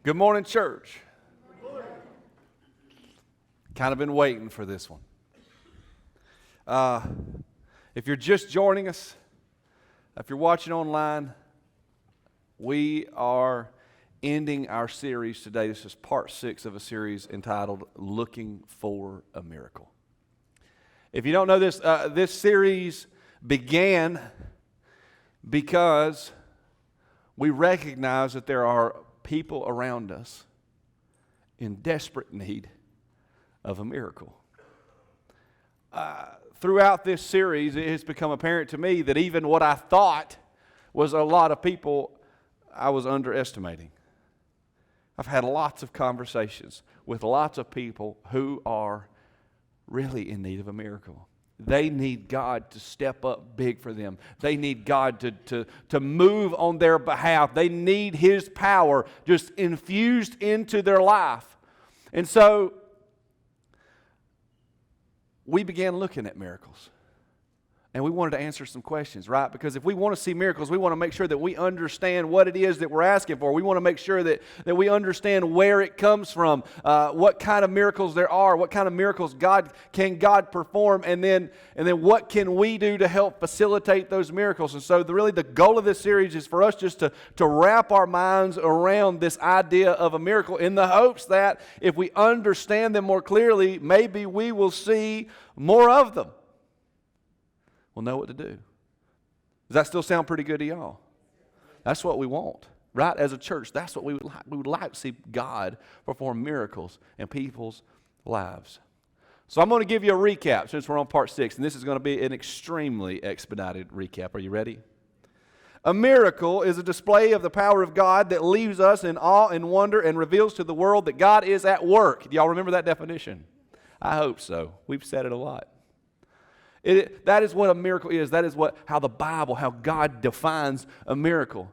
Good morning, church. Kind of been waiting for this one. If you're just joining us, if you're watching online, we are ending our series today. This is part 6 of a series entitled Looking for a Miracle. If you don't know this, this series began because we recognize that there are people around us in desperate need of a miracle. Throughout this series, it has become apparent to me that even what I thought was a lot of people, I was underestimating. I've had lots of conversations with lots of people who are really in need of a miracle. They need God to step up big for them. They need God to move on their behalf. They need His power just infused into their life. And so we began looking at miracles. And we wanted to answer some questions, right? Because if we want to see miracles, we want to make sure that we understand what it is that we're asking for. We want to make sure that we understand where it comes from, what kind of miracles there are, what kind of miracles God perform, and then what can we do to help facilitate those miracles. And so really the goal of this series is for us just to wrap our minds around this idea of a miracle in the hopes that if we understand them more clearly, maybe we will see more of them. We'll know what to do. Does that still sound pretty good to y'all? That's what we want, right? As a church, that's what we would like. We would like to see God perform miracles in people's lives. So I'm going to give you a recap since we're on part 6, and this is going to be an extremely expedited recap. Are you ready? A miracle is a display of the power of God that leaves us in awe and wonder and reveals to the world that God is at work. Do y'all remember that definition? I hope so. We've said it a lot. That is what a miracle is. That is how the Bible, how God defines a miracle.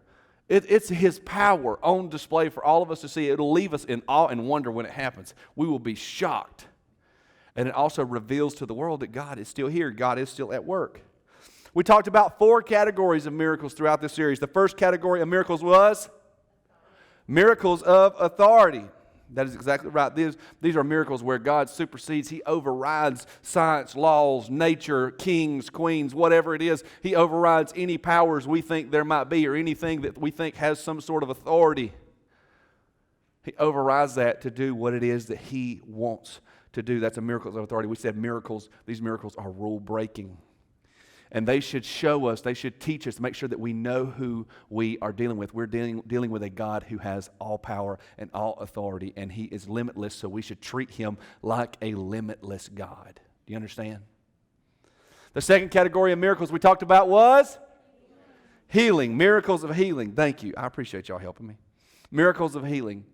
It's His power on display for all of us to see. It'll leave us in awe and wonder when it happens. We will be shocked. And it also reveals to the world that God is still here. God is still at work. We talked about 4 categories of miracles throughout this series. The first category of miracles was miracles of authority. That is exactly right. These are miracles where God supersedes. He overrides science, laws, nature, kings, queens, whatever it is. He overrides any powers we think there might be or anything that we think has some sort of authority. He overrides that to do what it is that He wants to do. That's a miracle of authority. We said these miracles are rule-breaking. And they should show us, they should teach us, make sure that we know who we are dealing with. We're dealing with a God who has all power and all authority, and He is limitless, so we should treat Him like a limitless God. Do you understand? The second category of miracles we talked about was healing, miracles of healing. Thank you. I appreciate y'all helping me. Miracles of healing.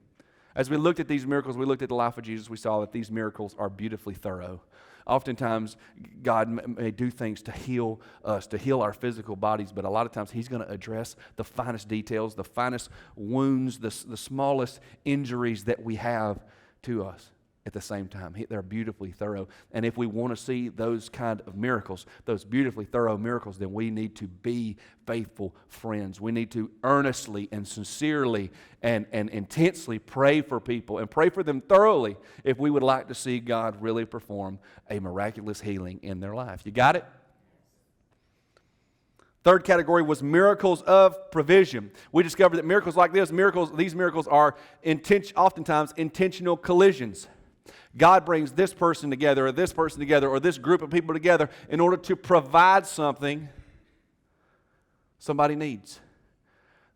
As we looked at these miracles, we looked at the life of Jesus, we saw that these miracles are beautifully thorough. Oftentimes, God may do things to heal us, to heal our physical bodies, but a lot of times He's going to address the finest details, the finest wounds, the smallest injuries that we have to us at the same time. They're beautifully thorough. And if we want to see those kind of miracles, those beautifully thorough miracles, then we need to be faithful friends. We need to earnestly and sincerely and intensely pray for people and pray for them thoroughly if we would like to see God really perform a miraculous healing in their life. You got it? Third category was miracles of provision. We discovered that miracles like these miracles are oftentimes intentional collisions. God brings this person together, or this person together, or this group of people together in order to provide something somebody needs.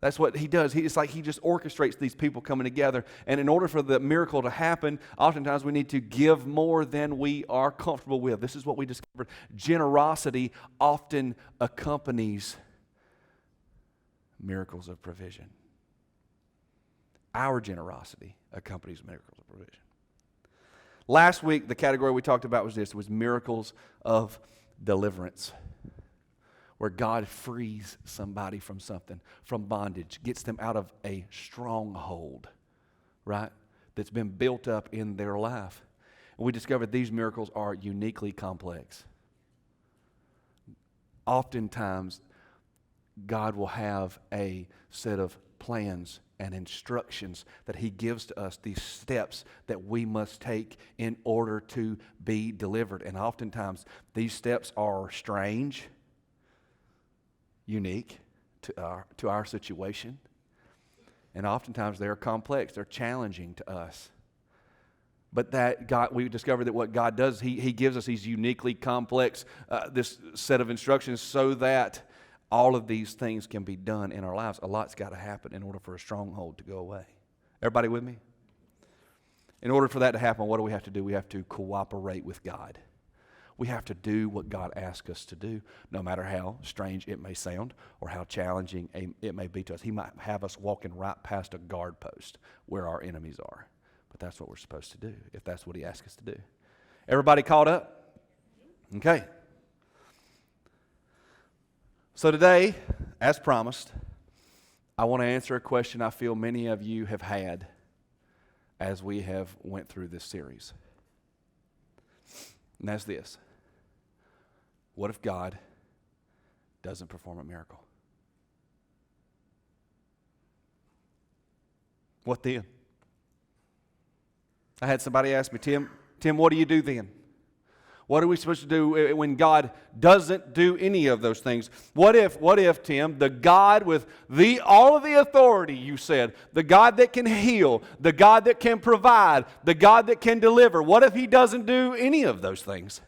That's what He does. It's like He just orchestrates these people coming together. And in order for the miracle to happen, oftentimes we need to give more than we are comfortable with. This is what we discovered. Generosity often accompanies miracles of provision. Our generosity accompanies miracles of provision. Last week, the category we talked about was miracles of deliverance, where God frees somebody from something, from bondage, gets them out of a stronghold, right, that's been built up in their life. And we discovered these miracles are uniquely complex. Oftentimes, God will have a set of plans and instructions that He gives to us, these steps that we must take in order to be delivered. And oftentimes, these steps are strange, unique to our situation. And oftentimes, they're complex, they're challenging to us. But that God, we discovered that what God does, He gives us these uniquely complex, this set of instructions so that all of these things can be done in our lives. A lot's got to happen in order for a stronghold to go away. Everybody with me? In order for that to happen, what do we have to do? We have to cooperate with God. We have to do what God asks us to do, no matter how strange it may sound or how challenging it may be to us. He might have us walking right past a guard post where our enemies are. But that's what we're supposed to do, if that's what He asks us to do. Everybody caught up? Okay. So today, as promised, I want to answer a question I feel many of you have had as we have went through this series. And that's this. What if God doesn't perform a miracle? What then? I had somebody ask me, Tim, what do you do then? What are we supposed to do when God doesn't do any of those things? What if, Tim, the God with all of the authority, you said, the God that can heal, the God that can provide, the God that can deliver, what if He doesn't do any of those things?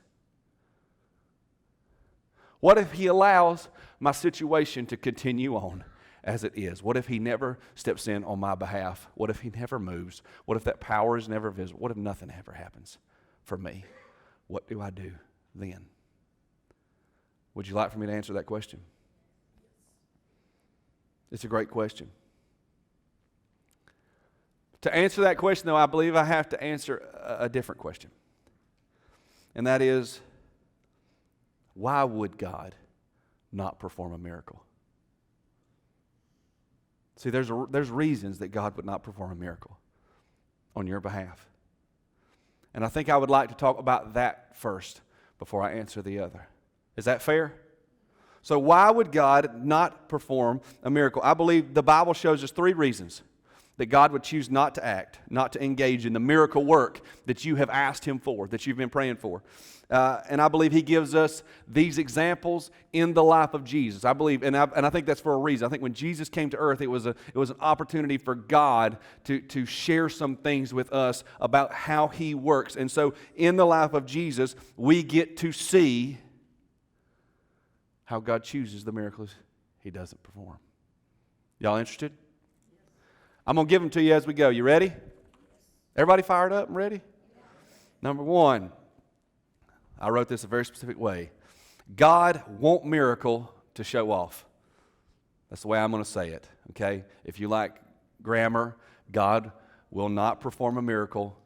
What if He allows my situation to continue on as it is? What if He never steps in on my behalf? What if He never moves? What if that power is never visible? What if nothing ever happens for me? What do I do then? Would you like for me to answer that question? It's a great question. To answer that question, though, I believe I have to answer a different question. And that is, why would God not perform a miracle? See, there's reasons that God would not perform a miracle on your behalf. And I think I would like to talk about that first before I answer the other. Is that fair? So why would God not perform a miracle? I believe the Bible shows us 3 reasons that God would choose not to act, not to engage in the miracle work that you have asked Him for, that you've been praying for. And I believe He gives us these examples in the life of Jesus. I believe, and I think that's for a reason. I think when Jesus came to earth, it was an opportunity for God to share some things with us about how He works. And so in the life of Jesus, we get to see how God chooses the miracles He doesn't perform. Y'all interested? I'm going to give them to you as we go. You ready? Everybody fired up and ready? Number 1, I wrote this a very specific way. God won't miracle to show off. That's the way I'm going to say it, okay? If you like grammar, God will not perform a miracle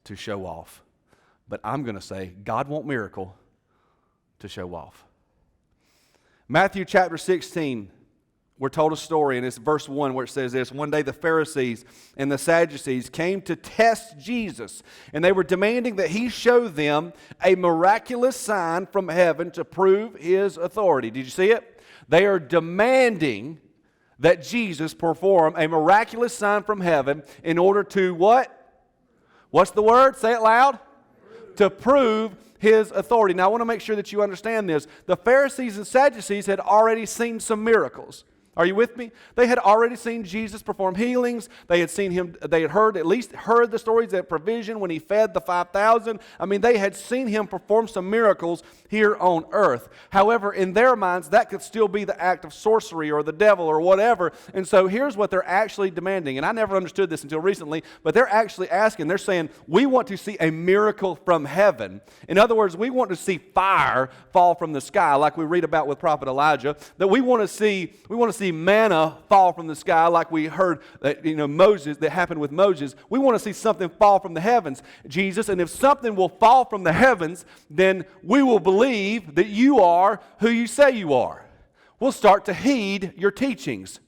to show off. But I'm going to say God won't miracle to show off. Matthew chapter 16. We're told a story, and it's verse 1 where it says this. One day the Pharisees and the Sadducees came to test Jesus, and they were demanding that He show them a miraculous sign from heaven to prove His authority. Did you see it? They are demanding that Jesus perform a miraculous sign from heaven in order to what? What's the word? Say it loud. To prove His authority. Now I want to make sure that you understand this. The Pharisees and Sadducees had already seen some miracles. Are you with me? They had already seen Jesus perform healings. They had seen Him, they had heard the stories of provision when He fed the 5,000. I mean, they had seen Him perform some miracles here on earth. However, in their minds, that could still be the act of sorcery or the devil or whatever. And so here's what they're actually demanding. And I never understood this until recently, but they're actually asking, they're saying, we want to see a miracle from heaven. In other words, we want to see fire fall from the sky, like we read about with Prophet Elijah. That we want to see manna fall from the sky, like we heard that Moses, that happened with Moses. We want to see something fall from the heavens, Jesus. And if something will fall from the heavens, then we will believe that you are who you say you are. We'll start to heed your teachings.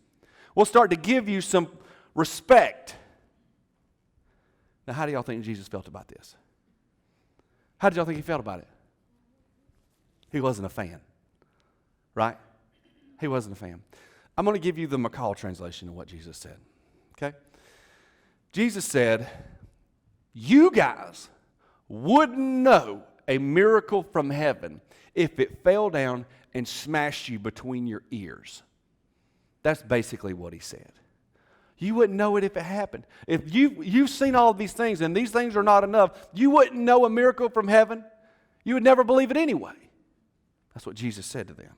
We'll start to give you some respect. Now, how do y'all think Jesus felt about this? How did y'all think He felt about it? He wasn't a fan, right? He wasn't a fan. I'm going to give you the McCall translation of what Jesus said. Okay? Jesus said, you guys wouldn't know a miracle from heaven if it fell down and smashed you between your ears. That's basically what he said. You wouldn't know it if it happened. If you've seen all of these things and these things are not enough, you wouldn't know a miracle from heaven. You would never believe it anyway. That's what Jesus said to them.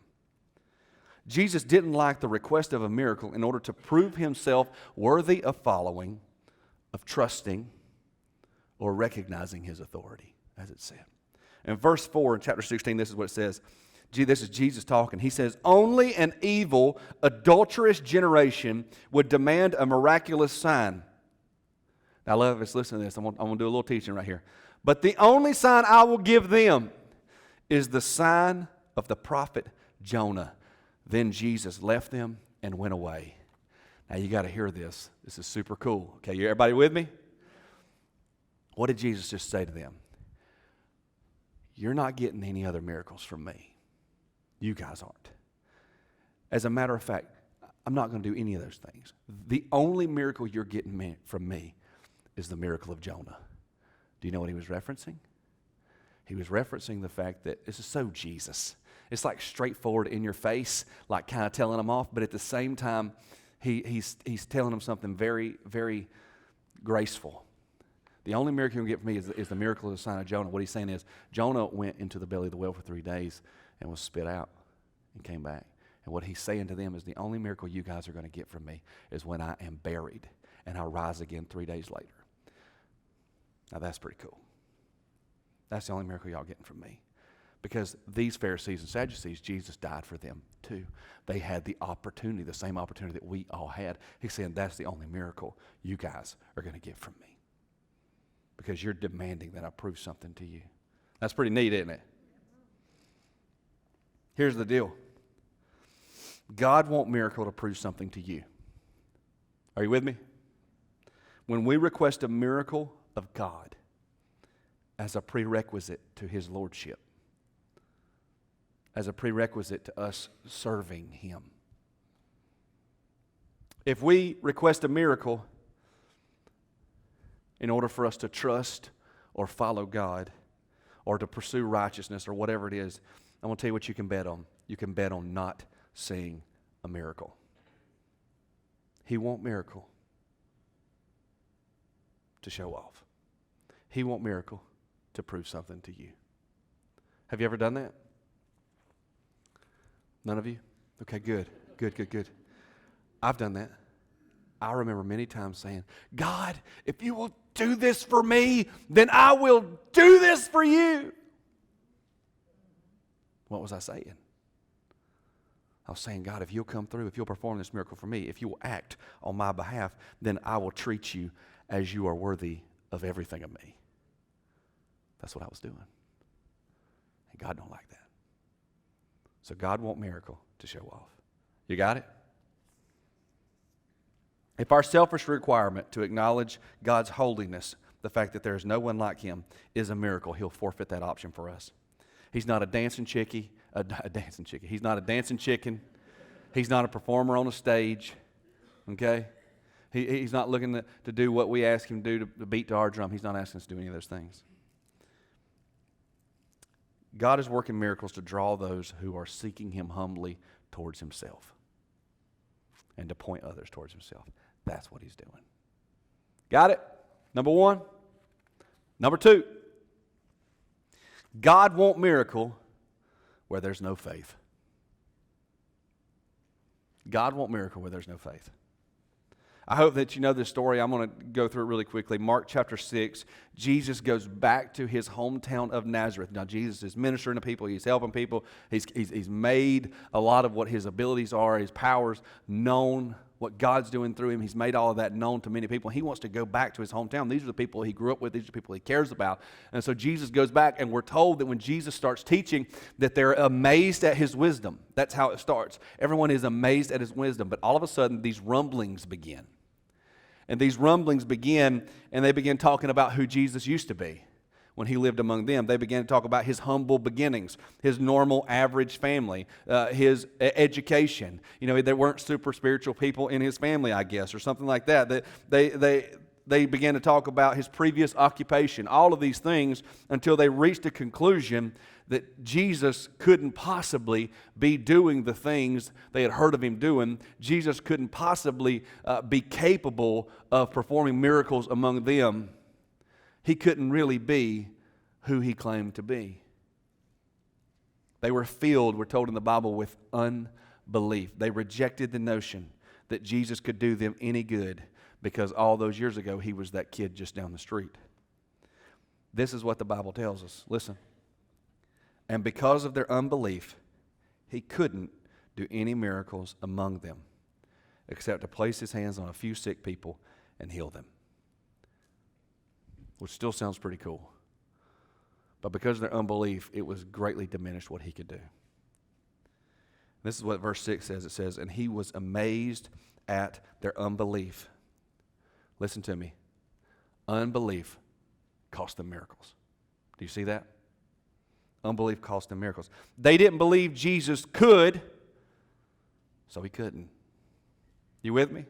Jesus didn't like the request of a miracle in order to prove himself worthy of following, of trusting, or recognizing his authority, as it said. In verse 4 in chapter 16, this is what it says. This is Jesus talking. He says, only an evil, adulterous generation would demand a miraculous sign. Now, I love this. Listen to this. I'm going to do a little teaching right here. But the only sign I will give them is the sign of the prophet Jonah. Then Jesus left them and went away. Now, you got to hear this. This is super cool. Okay, you everybody with me? What did Jesus just say to them? You're not getting any other miracles from me. You guys aren't. As a matter of fact, I'm not going to do any of those things. The only miracle you're getting from me is the miracle of Jonah. Do you know what he was referencing? He was referencing the fact that this is so Jesus. It's like straightforward in your face, like kind of telling them off, but at the same time, he's telling them something very, very graceful. The only miracle you can get from me is the miracle of the sign of Jonah. What he's saying is, Jonah went into the belly of the whale for 3 days and was spit out and came back. And what he's saying to them is, the only miracle you guys are going to get from me is when I am buried and I rise again 3 days later. Now that's pretty cool. That's the only miracle y'all getting from me. Because these Pharisees and Sadducees, Jesus died for them too. They had the opportunity, the same opportunity that we all had. He's saying that's the only miracle you guys are going to get from me. Because you're demanding that I prove something to you. That's pretty neat, isn't it? Here's the deal. God wants miracle to prove something to you. Are you with me? When we request a miracle of God as a prerequisite to his lordship, as a prerequisite to us serving him. If we request a miracle in order for us to trust or follow God or to pursue righteousness or whatever it is, I'm going to tell you what you can bet on. You can bet on not seeing a miracle. He wants miracle to show off. He wants miracle to prove something to you. Have you ever done that? None of you? Okay, good. I've done that. I remember many times saying, God, if you will do this for me, then I will do this for you. What was I saying? I was saying, God, if you'll come through, if you'll perform this miracle for me, if you will act on my behalf, then I will treat you as you are worthy of everything of me. That's what I was doing. And God don't like that. So God wants miracle to show off. You got it? If our selfish requirement to acknowledge God's holiness, the fact that there is no one like him, is a miracle, he'll forfeit that option for us. He's not a dancing chickie. He's not a dancing chicken. He's not a performer on a stage. Okay? He's not looking to do what we ask him to do, to beat to our drum. He's not asking us to do any of those things. God is working miracles to draw those who are seeking him humbly towards himself and to point others towards himself. That's what he's doing. Got it? Number one. Number two. God wants miracle where there's no faith. God wants miracle where there's no faith. I hope that you know this story. I'm going to go through it really quickly. Mark chapter 6, Jesus goes back to his hometown of Nazareth. Now, Jesus is ministering to people. He's helping people. He's made a lot of what his abilities are, his powers known, what God's doing through him. He's made all of that known to many people. He wants to go back to his hometown. These are the people he grew up with. These are the people he cares about. And so Jesus goes back, and we're told that when Jesus starts teaching, that they're amazed at his wisdom. That's how it starts. Everyone is amazed at his wisdom. But all of a sudden, these rumblings begin. And these rumblings begin, and they begin talking about who Jesus used to be. when he lived among them. They began to talk about his humble beginnings, his normal, average family, his education. You know, there weren't super spiritual people in his family, I guess, or something like that. They began to talk about his previous occupation, all of these things, until they reached a conclusion that Jesus couldn't possibly be doing the things they had heard of him doing. Jesus couldn't possibly be capable of performing miracles among them. He couldn't really be who he claimed to be. They were filled, we're told in the Bible, with unbelief. They rejected the notion that Jesus could do them any good because all those years ago he was that kid just down the street. This is what the Bible tells us. Listen. And because of their unbelief, he couldn't do any miracles among them except to place his hands on a few sick people and heal them. Which still sounds pretty cool. But because of their unbelief, it was greatly diminished what he could do. This is what verse 6 says. It says, and he was amazed at their unbelief. Listen to me. Unbelief cost them miracles. Do you see that? Unbelief cost them miracles. They didn't believe Jesus could, so he couldn't. You with me?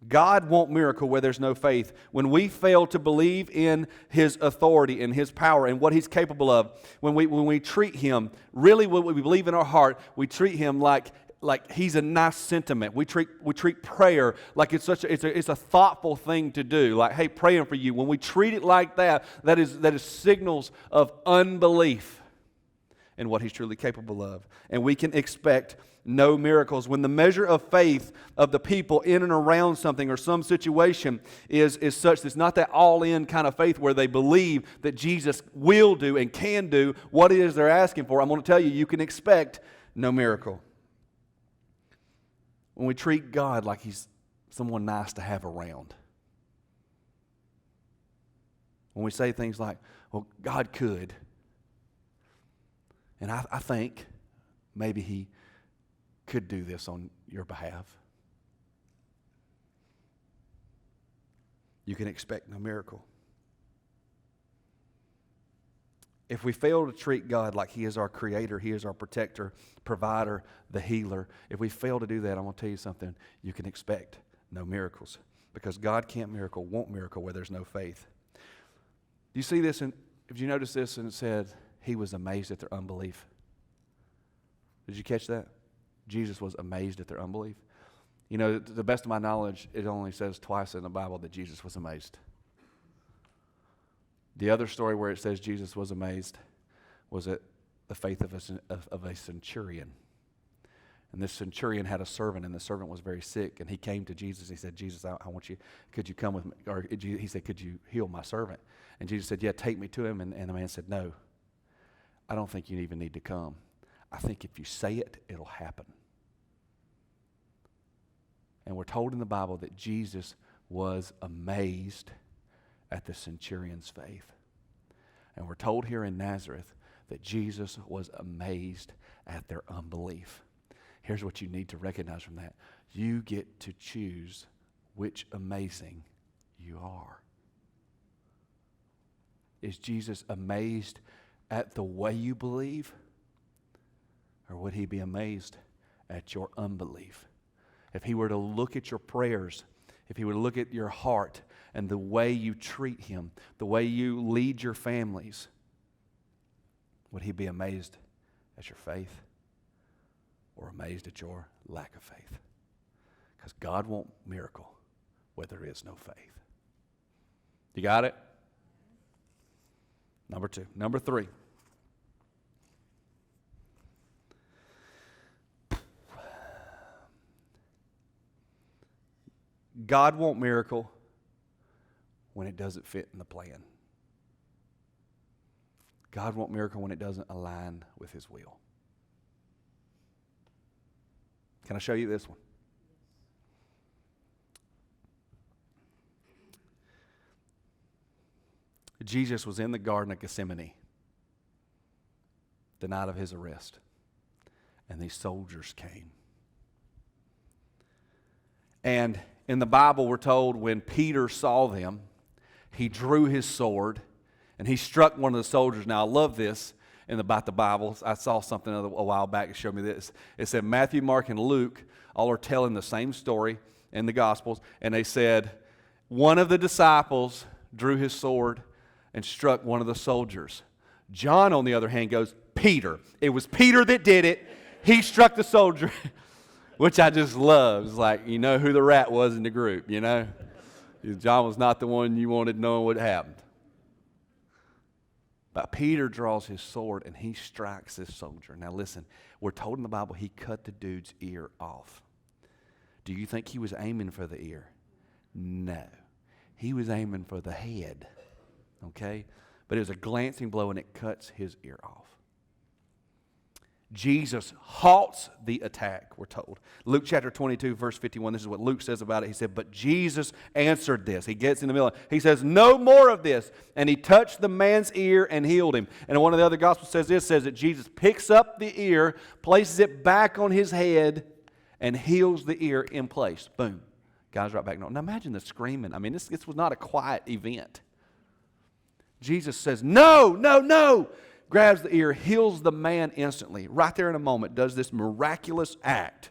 God won't miracle where there's no faith. When we fail to believe in his authority and his power and what he's capable of, when we treat him, really what we believe in our heart, we treat him like he's a nice sentiment. We treat prayer like it's a thoughtful thing to do. Like, hey, praying for you. When we treat it like that, that is signals of unbelief in what he's truly capable of. And we can expect no miracles. When the measure of faith of the people in and around something or some situation is such that it's not that all-in kind of faith where they believe that Jesus will do and can do what it is they're asking for, I'm going to tell you, you can expect no miracle. When we treat God like he's someone nice to have around. When we say things like, well, God could. And I think maybe he could do this on your behalf. You can expect no miracle. If we fail to treat God like he is our creator, he is our protector, provider, the healer, if we fail to do that, I'm going to tell you something, you can expect no miracles. Because God can't miracle, won't miracle where there's no faith. Do you see this? Did you notice this? And it said, he was amazed at their unbelief. Did you catch that? Jesus was amazed at their unbelief. You know, to the best of my knowledge, it only says twice in the Bible that Jesus was amazed. The other story where it says Jesus was amazed was at the faith of a centurion. And this centurion had a servant, and the servant was very sick. And he came to Jesus. He said, Jesus, I want you, could you come with me? Or he said, could you heal my servant? And Jesus said, yeah, take me to him. And the man said, no, I don't think you even need to come. I think if you say it, it'll happen. And we're told in the Bible that Jesus was amazed at the centurion's faith. And we're told here in Nazareth that Jesus was amazed at their unbelief. Here's what you need to recognize from that. You get to choose which amazing you are. Is Jesus amazed at the way you believe? Or would he be amazed at your unbelief? If he were to look at your prayers, if he were to look at your heart and the way you treat him, the way you lead your families, would he be amazed at your faith or amazed at your lack of faith? Because God won't miracle where there is no faith. You got it? Number 2. Number 3. God won't miracle when it doesn't fit in the plan. God won't miracle when it doesn't align with his will. Can I show you this one? Jesus was in the Garden of Gethsemane the night of his arrest, and these soldiers came. And in the Bible, we're told when Peter saw them, he drew his sword, and he struck one of the soldiers. Now, I love this about the Bible. I saw something a while back that showed me this. It said Matthew, Mark, and Luke all are telling the same story in the Gospels, and they said one of the disciples drew his sword and struck one of the soldiers. John, on the other hand, goes, Peter. It was Peter that did it. He struck the soldier, which I just love. It's like, you know who the rat was in the group, you know? John was not the one you wanted knowing what happened. But Peter draws his sword and he strikes this soldier. Now listen, we're told in the Bible he cut the dude's ear off. Do you think he was aiming for the ear? No. He was aiming for the head. Okay? But it was a glancing blow and it cuts his ear off. Jesus halts the attack, we're told. Luke chapter 22, verse 51, this is what Luke says about it. He said, but Jesus answered this. He gets in the middle. He says, no more of this. And he touched the man's ear and healed him. And one of the other gospels says this, says that Jesus picks up the ear, places it back on his head, and heals the ear in place. Boom. Guy's right back. Now imagine the screaming. I mean, this was not a quiet event. Jesus says, no, no, no. Grabs the ear, heals the man instantly. Right there in a moment, does this miraculous act.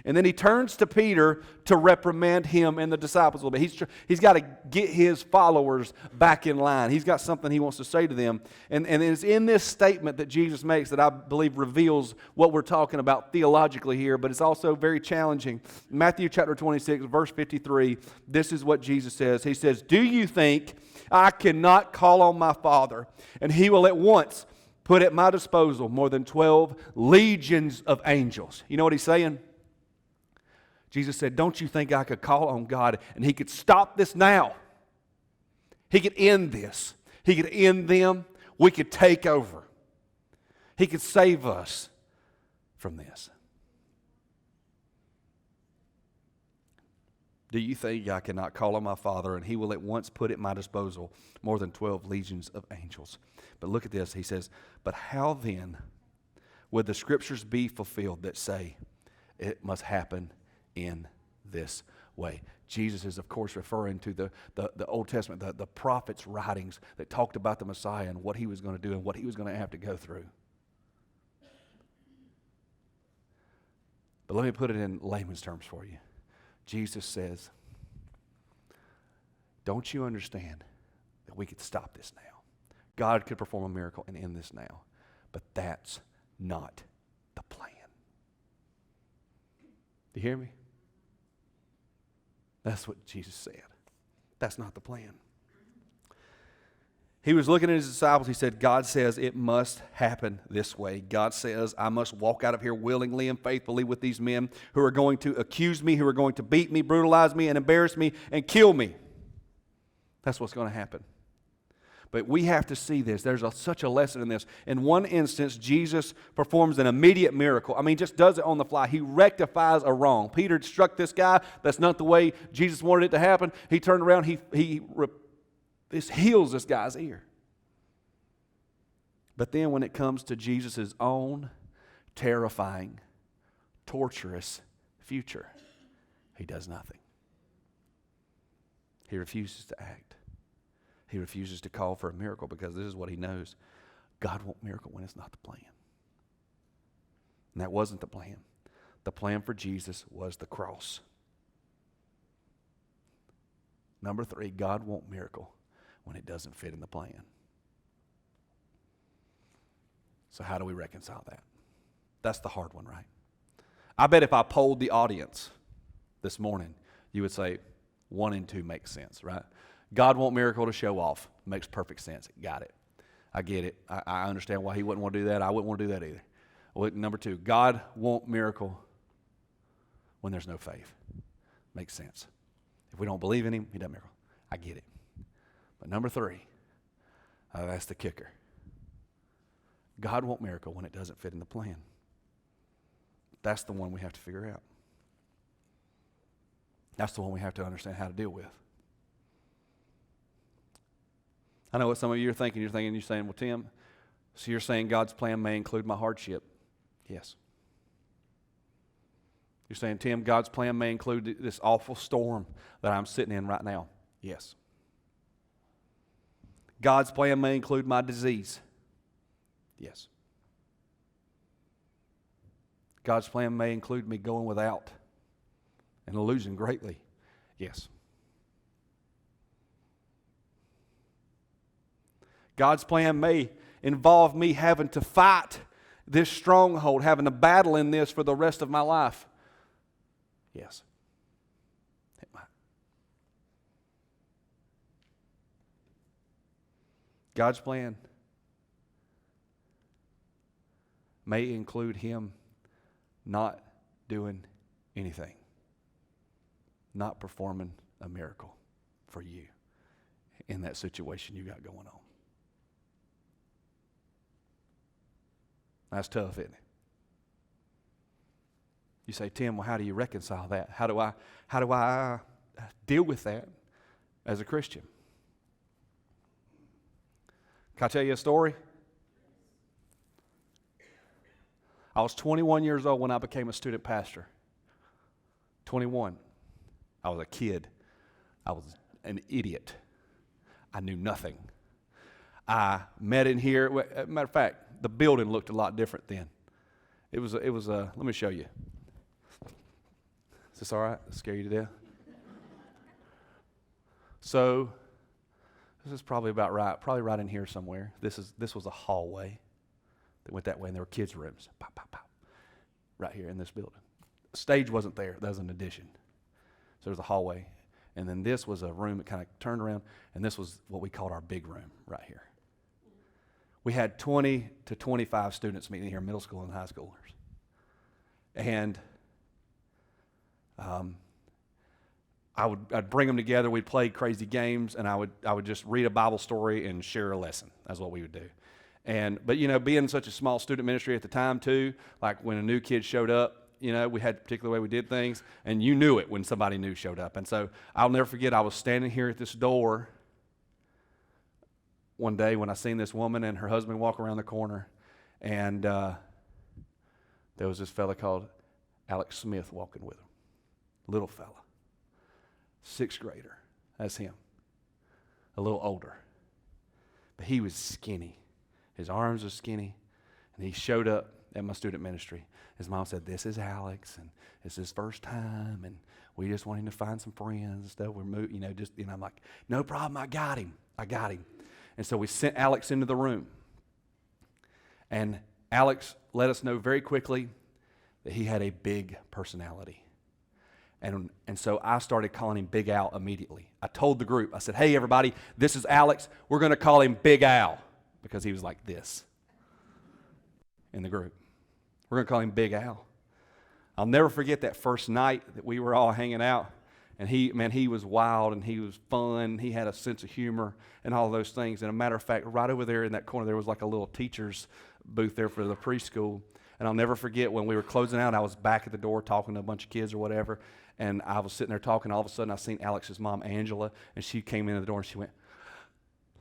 And then he turns to Peter to reprimand him and the disciples a little bit. He's got to get his followers back in line. He's got something he wants to say to them. And it's in this statement that Jesus makes that I believe reveals what we're talking about theologically here, but it's also very challenging. Matthew chapter 26, verse 53, this is what Jesus says. He says, do you think I cannot call on my Father, and he will at once put at my disposal more than 12 legions of angels? You know what he's saying? Jesus said, don't you think I could call on God and he could stop this now? He could end this. He could end them. We could take over. He could save us from this. Do you think I cannot call on my Father and he will at once put at my disposal more than 12 legions of angels? But look at this. He says, but how then would the scriptures be fulfilled that say it must happen in this way? Jesus is, of course, referring to the Old Testament, the prophets' writings that talked about the Messiah and what he was going to do and what he was going to have to go through. But let me put it in layman's terms for you. Jesus says, don't you understand that we could stop this now? God could perform a miracle and end this now. But that's not the plan. Do you hear me? That's what Jesus said. That's not the plan. He was looking at his disciples. He said, God says it must happen this way. God says I must walk out of here willingly and faithfully with these men who are going to accuse me, who are going to beat me, brutalize me, and embarrass me, and kill me. That's what's going to happen. But we have to see this. There's such a lesson in this. In one instance, Jesus performs an immediate miracle. I mean, he just does it on the fly. He rectifies a wrong. Peter struck this guy. That's not the way Jesus wanted it to happen. He turned around. He heals this guy's ear. But then when it comes to Jesus' own terrifying, torturous future, he does nothing. He refuses to act. He refuses to call for a miracle because this is what he knows. God won't miracle when it's not the plan. And that wasn't the plan. The plan for Jesus was the cross. Number 3, God won't miracle when it doesn't fit in the plan. So how do we reconcile that? That's the hard one, right? I bet if I polled the audience this morning, you would say 1 and 2 makes sense, right? God won't miracle to show off. Makes perfect sense. Got it. I get it. I understand why he wouldn't want to do that. I wouldn't want to do that either. Well, number 2, God won't miracle when there's no faith. Makes sense. If we don't believe in him, he doesn't miracle. I get it. But number 3, that's the kicker. God won't miracle when it doesn't fit in the plan. That's the one we have to figure out. That's the one we have to understand how to deal with. I know what some of you are thinking. You're saying, well, Tim, so you're saying God's plan may include my hardship. Yes. You're saying, Tim, God's plan may include this awful storm that I'm sitting in right now. Yes. God's plan may include my disease. Yes. God's plan may include me going without and losing greatly. Yes. God's plan may involve me having to fight this stronghold, having to battle in this for the rest of my life. Yes. It might. God's plan may include Him not doing anything, not performing a miracle for you in that situation you got going on. That's tough, isn't it? You say, Tim, well, how do you reconcile that? How do I deal with that as a Christian? Can I tell you a story? I was 21 years old when I became a student pastor. 21. I was a kid. I was an idiot. I knew nothing. I met in here. Matter of fact, the building looked a lot different then. It was let me show you. Is this all right? Scare you to death? So, this is probably about right. Probably right in here somewhere. This was a hallway that went that way, and there were kids' rooms. Pop, pop, pop. Right here in this building. The stage wasn't there. That was an addition. So there was a hallway. And then this was a room that kind of turned around, and this was what we called our big room right here. We had 20 to 25 students meeting here, middle school and high schoolers. And I'd bring them together. We'd play crazy games, and I would just read a Bible story and share a lesson. That's what we would do. But being such a small student ministry at the time too, like when a new kid showed up, we had a particular way we did things, and you knew it when somebody new showed up. And so I'll never forget, I was standing here at this door one day when I seen this woman and her husband walk around the corner, and there was this fella called Alex Smith walking with him. Little fella. 6th grader. That's him. A little older. But he was skinny. His arms were skinny. And he showed up at my student ministry. His mom said, "This is Alex, and it's his first time, and we just want him to find some friends and stuff. We're I'm like, no problem, I got him. And so we sent Alex into the room. And Alex let us know very quickly that he had a big personality. And so I started calling him Big Al immediately. I told the group, I said, "Hey, everybody, this is Alex. We're going to call him Big Al," because he was like this in the group. We're going to call him Big Al. I'll never forget that first night that we were all hanging out. And he was wild, and he was fun. He had a sense of humor and all those things. And a matter of fact, right over there in that corner, there was like a little teacher's booth there for the preschool. And I'll never forget when we were closing out, I was back at the door talking to a bunch of kids or whatever. And I was sitting there talking. All of a sudden, I seen Alex's mom, Angela, and she came into the door, and she went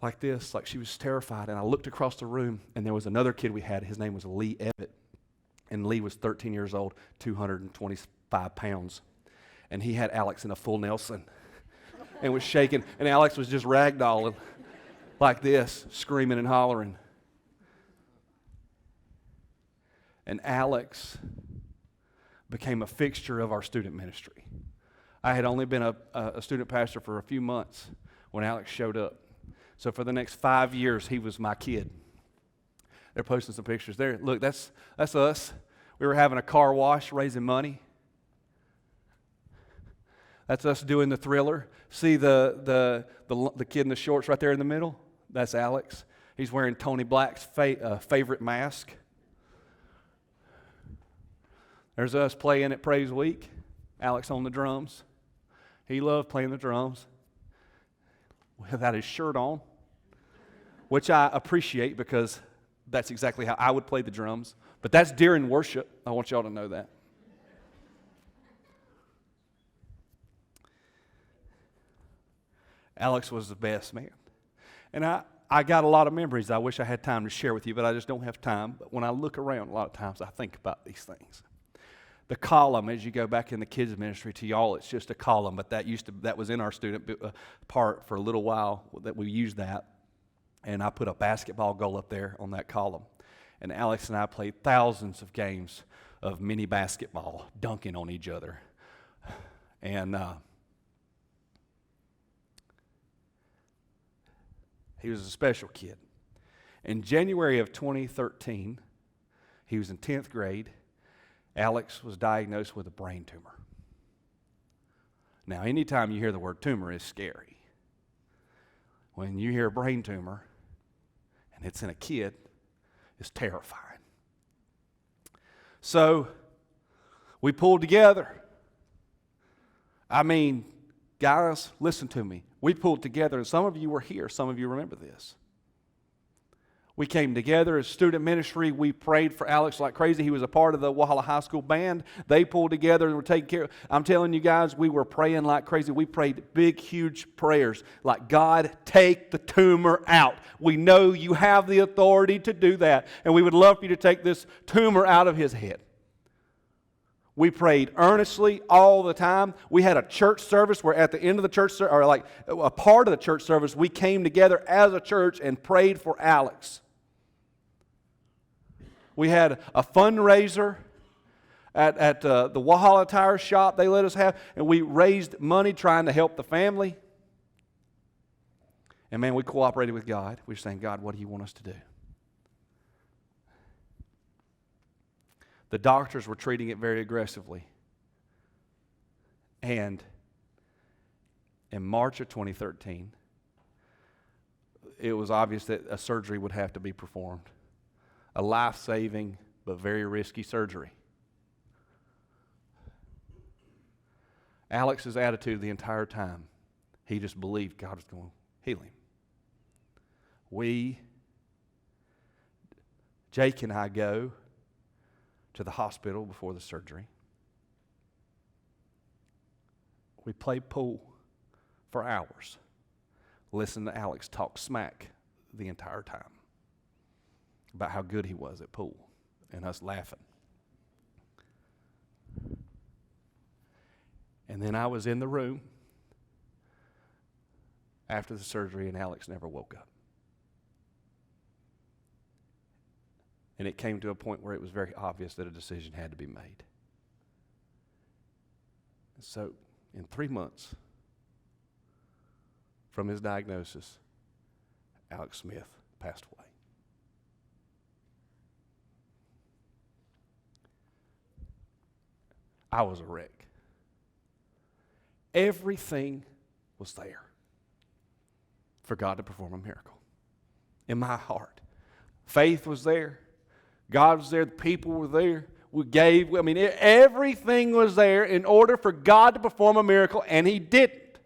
like this, like she was terrified. And I looked across the room, and there was another kid we had. His name was Lee Evatt. And Lee was 13 years old, 225 pounds. And he had Alex in a full Nelson and was shaking. And Alex was just ragdolling like this, screaming and hollering. And Alex became a fixture of our student ministry. I had only been a student pastor for a few months when Alex showed up. So for the next 5 years, he was my kid. They're posting some pictures there. Look, that's us. We were having a car wash, raising money. That's us doing the Thriller. See the kid in the shorts right there in the middle? That's Alex. He's wearing Tony Black's favorite mask. There's us playing at Praise Week. Alex on the drums. He loved playing the drums without his shirt on, which I appreciate because that's exactly how I would play the drums. But that's during worship. I want y'all to know that. Alex was the best, man. And I got a lot of memories I wish I had time to share with you, but I just don't have time. But when I look around, a lot of times I think about these things. The column, as you go back in the kids' ministry to y'all, it's just a column, but that was in our student part for a little while that we used that. And I put a basketball goal up there on that column. And Alex and I played thousands of games of mini basketball, dunking on each other. And he was a special kid. In January of 2013, he was in 10th grade. Alex was diagnosed with a brain tumor. Now, anytime you hear the word tumor, it's scary. When you hear a brain tumor, and it's in a kid, it's terrifying. So, we pulled together. I mean, guys, listen to me. We pulled together, and some of you were here. Some of you remember this. We came together as student ministry. We prayed for Alex like crazy. He was a part of the Walhalla High School band. They pulled together and were taking care of. I'm telling you guys, we were praying like crazy. We prayed big, huge prayers like, God, take the tumor out. We know you have the authority to do that, and we would love for you to take this tumor out of his head. We prayed earnestly all the time. We had a church service where at the end of the church service, or like a part of the church service, we came together as a church and prayed for Alex. We had a fundraiser at the Walhalla Tire Shop they let us have, and we raised money trying to help the family. And man, we cooperated with God. We were saying, God, what do you want us to do? The doctors were treating it very aggressively. And in March of 2013, it was obvious that a surgery would have to be performed. A life-saving but very risky surgery. Alex's attitude the entire time, he just believed God was going to heal him. Jake and I go to the hospital before the surgery. We play pool for hours. Listen to Alex talk smack the entire time about how good he was at pool, and us laughing. And then I was in the room after the surgery, and Alex never woke up. And it came to a point where it was very obvious that a decision had to be made. So, in 3 months from his diagnosis, Alex Smith passed away. I was a wreck. Everything was there for God to perform a miracle in my heart. Faith was there. God was there. The people were there. We gave. Everything was there in order for God to perform a miracle, and He didn't.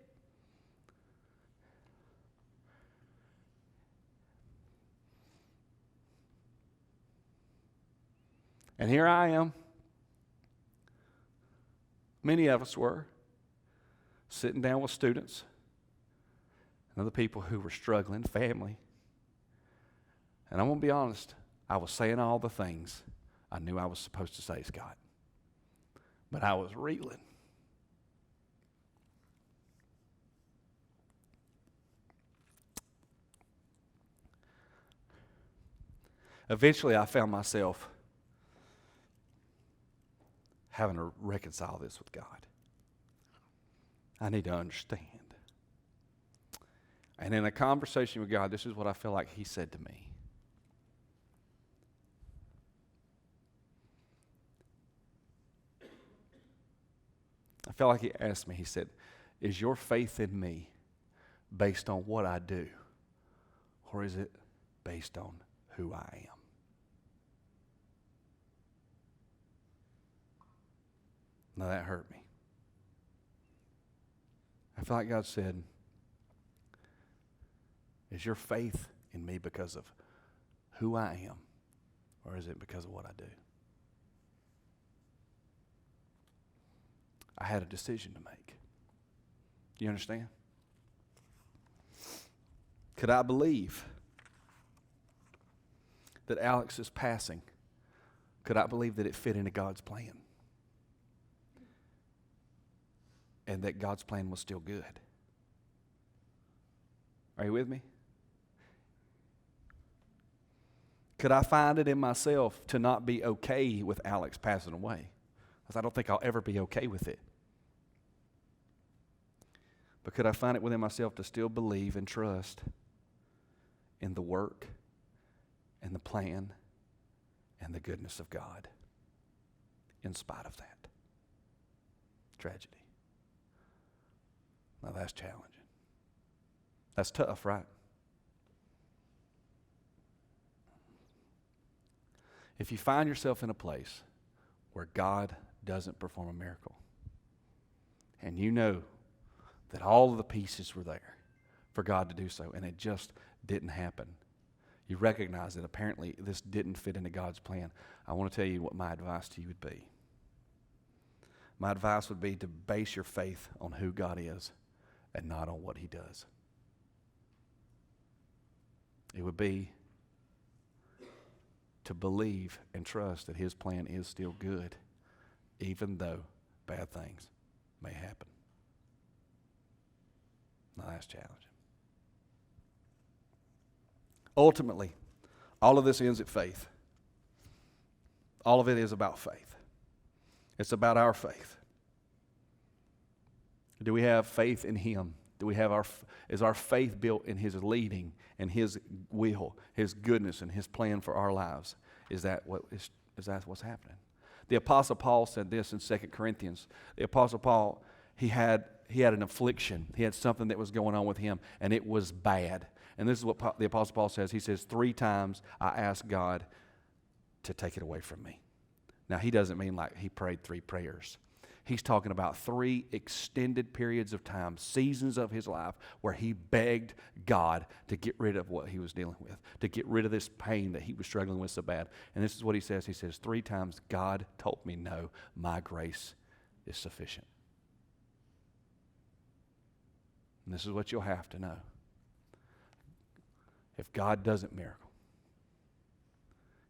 And here I am. Many of us were sitting down with students and other people who were struggling, family. And I'm going to be honest, I was saying all the things I knew I was supposed to say, Scott. But I was reeling. Eventually, I found myself having to reconcile this with God. I need to understand. And in a conversation with God, this is what I feel like He said to me. I felt like He asked me, He said, is your faith in me based on what I do, or is it based on who I am? Now that hurt me. I feel like God said, is your faith in me because of who I am, or is it because of what I do? I had a decision to make. Do you understand? Could I believe that Alex is passing? Could I believe that it fit into God's plan? And that God's plan was still good? Are you with me? Could I find it in myself to not be okay with Alex passing away? Because I don't think I'll ever be okay with it. But could I find it within myself to still believe and trust in the work and the plan and the goodness of God in spite of that tragedy? Now that's challenging. That's tough, right? If you find yourself in a place where God doesn't perform a miracle, and you know that all of the pieces were there for God to do so, and it just didn't happen, you recognize that apparently this didn't fit into God's plan, I want to tell you what my advice to you would be. My advice would be to base your faith on who God is and not on what He does. It would be to believe and trust that His plan is still good, even though bad things may happen. Now that's challenging. Ultimately, all of this ends at faith. All of it is about faith. It's about our faith. Do we have faith in Him? Is our faith built in His leading and His will, His goodness and His plan for our lives? Is that what's happening? The Apostle Paul said this in 2 Corinthians. The Apostle Paul, he had an affliction. He had something that was going on with him, and it was bad. And this is what the Apostle Paul says. He says, 3 times I asked God to take it away from me. Now, he doesn't mean like he prayed 3 prayers. He's talking about 3 extended periods of time, seasons of his life, where he begged God to get rid of what he was dealing with, to get rid of this pain that he was struggling with so bad. And this is what he says. He says, 3 times God told me, no, my grace is sufficient. And this is what you'll have to know. If God doesn't miracle,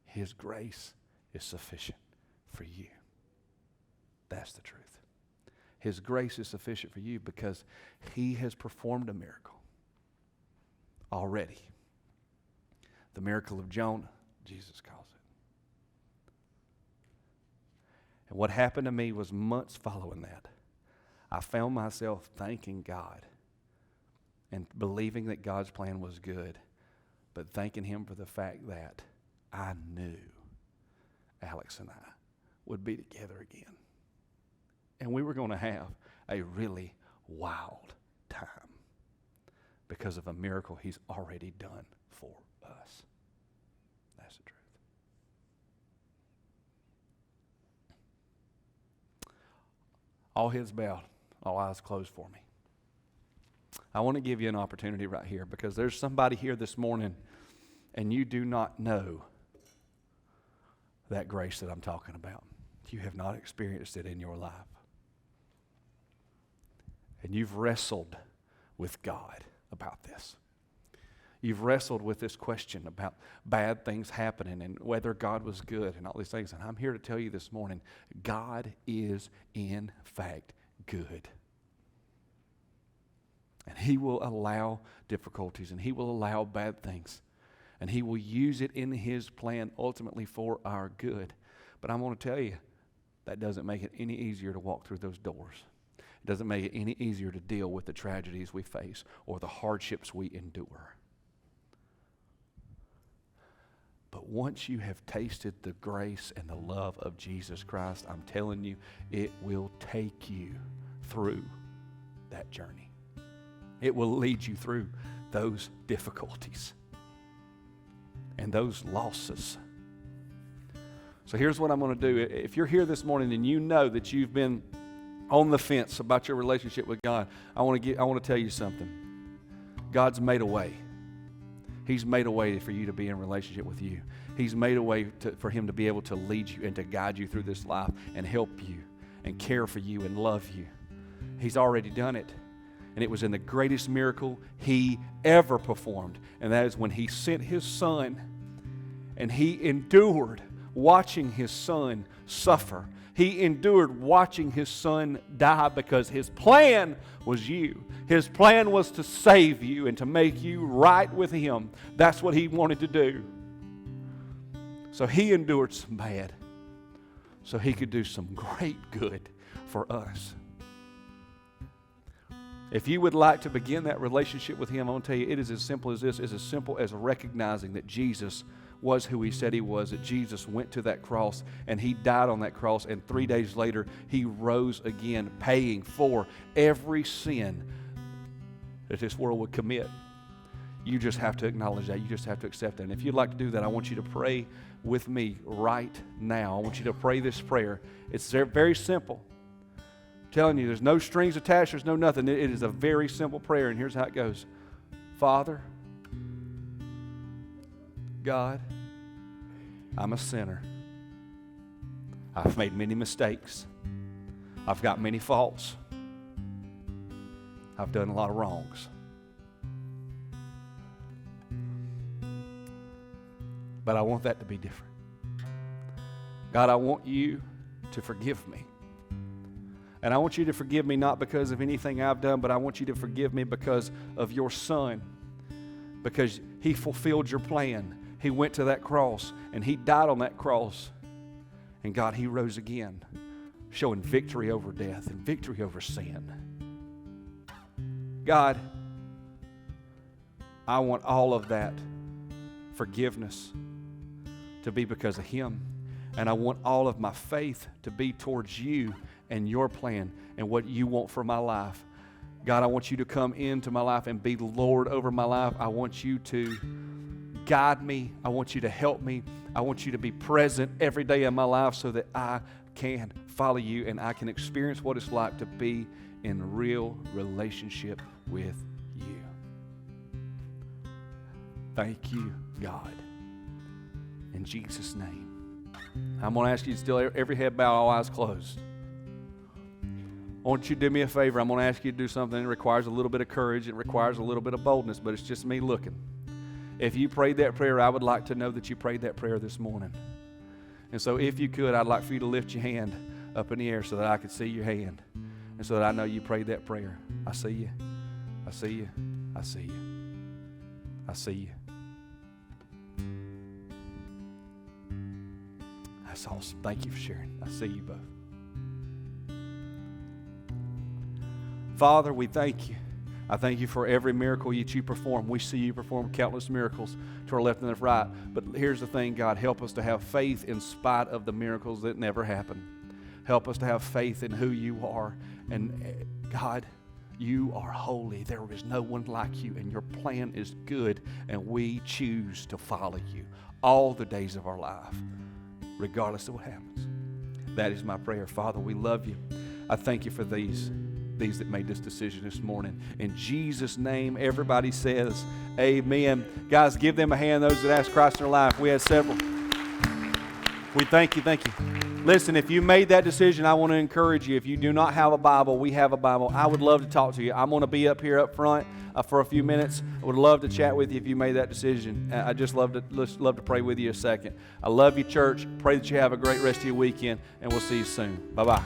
His grace is sufficient for you. That's the truth. His grace is sufficient for you because He has performed a miracle already. The miracle of Jonah, Jesus calls it. And what happened to me was months following that, I found myself thanking God and believing that God's plan was good, but thanking Him for the fact that I knew Alex and I would be together again. And we were going to have a really wild time because of a miracle He's already done for us. That's the truth. All heads bowed, all eyes closed for me. I want to give you an opportunity right here because there's somebody here this morning and you do not know that grace that I'm talking about. You have not experienced it in your life. And you've wrestled with God about this. You've wrestled with this question about bad things happening and whether God was good and all these things. And I'm here to tell you this morning, God is in fact good. And He will allow difficulties and He will allow bad things. And He will use it in His plan ultimately for our good. But I'm going to tell you, that doesn't make it any easier to walk through those doors. It doesn't make it any easier to deal with the tragedies we face or the hardships we endure. But once you have tasted the grace and the love of Jesus Christ, I'm telling you, it will take you through that journey. It will lead you through those difficulties and those losses. So here's what I'm going to do. If you're here this morning and you know that you've been on the fence about your relationship with God, I want to tell you something. God's made a way. He's made a way for you to be in relationship with you. He's made a way for Him to be able to lead you and to guide you through this life and help you and care for you and love you. He's already done it. And it was in the greatest miracle He ever performed. And that is when He sent His Son and He endured watching His Son suffer. He endured watching His Son die because His plan was you. His plan was to save you and to make you right with Him. That's what He wanted to do. So he endured some bad so he could do some great good for us. If you would like to begin that relationship with him, I want to tell you, it is as simple as this. It's as simple as recognizing that Jesus was who he said he was, that Jesus went to that cross and he died on that cross, and 3 days later he rose again, paying for every sin that this world would commit. You just have to acknowledge that. You just have to accept that. And if you'd like to do that, I want you to pray with me right now. I want you to pray this prayer. It's very simple. I'm telling you, there's no strings attached. There's no nothing. It is a very simple prayer, and here's how it goes. Father, God, I'm a sinner. I've made many mistakes. I've got many faults. I've done a lot of wrongs. But I want that to be different. God, I want you to forgive me. And I want you to forgive me not because of anything I've done, but I want you to forgive me because of your Son. Because he fulfilled your plan. He went to that cross and he died on that cross. And God, he rose again, showing victory over death and victory over sin. God, I want all of that forgiveness to be because of him. And I want all of my faith to be towards you and your plan and what you want for my life. God, I want you to come into my life and be Lord over my life. I want you to guide me. I want you to help me. I want you to be present every day in my life so that I can follow you and I can experience what it's like to be in real relationship with you. Thank you, God. In Jesus' name. I'm going to ask you to still every head bowed, all eyes closed. I want you to do me a favor. I'm going to ask you to do something that requires a little bit of courage. It requires a little bit of boldness, but it's just me looking. If you prayed that prayer, I would like to know that you prayed that prayer this morning. And so if you could, I'd like for you to lift your hand up in the air so that I could see your hand and so that I know you prayed that prayer. I see you. I see you. I see you. I see you. That's awesome. Thank you for sharing. I see you both. Father, we thank you. I thank you for every miracle that you perform. We see you perform countless miracles to our left and left, right. But here's the thing, God, help us to have faith in spite of the miracles that never happen. Help us to have faith in who you are. And God, you are holy. There is no one like you, and your plan is good, and we choose to follow you all the days of our life, regardless of what happens. That is my prayer. Father, we love you. I thank you for these that made this decision this morning. In Jesus' name, everybody says amen. Guys, give them a hand, those that ask Christ in their life. We had several. We thank you. Listen, if you made that decision, I want to encourage you. If you do not have a Bible, we have a Bible. I would love to talk to you. I'm going to be up here up front for a few minutes. I would love to chat with you if you made that decision. I just love to pray with you a second. I love you, church. Pray that you have a great rest of your weekend, and we'll see you soon. Bye-bye.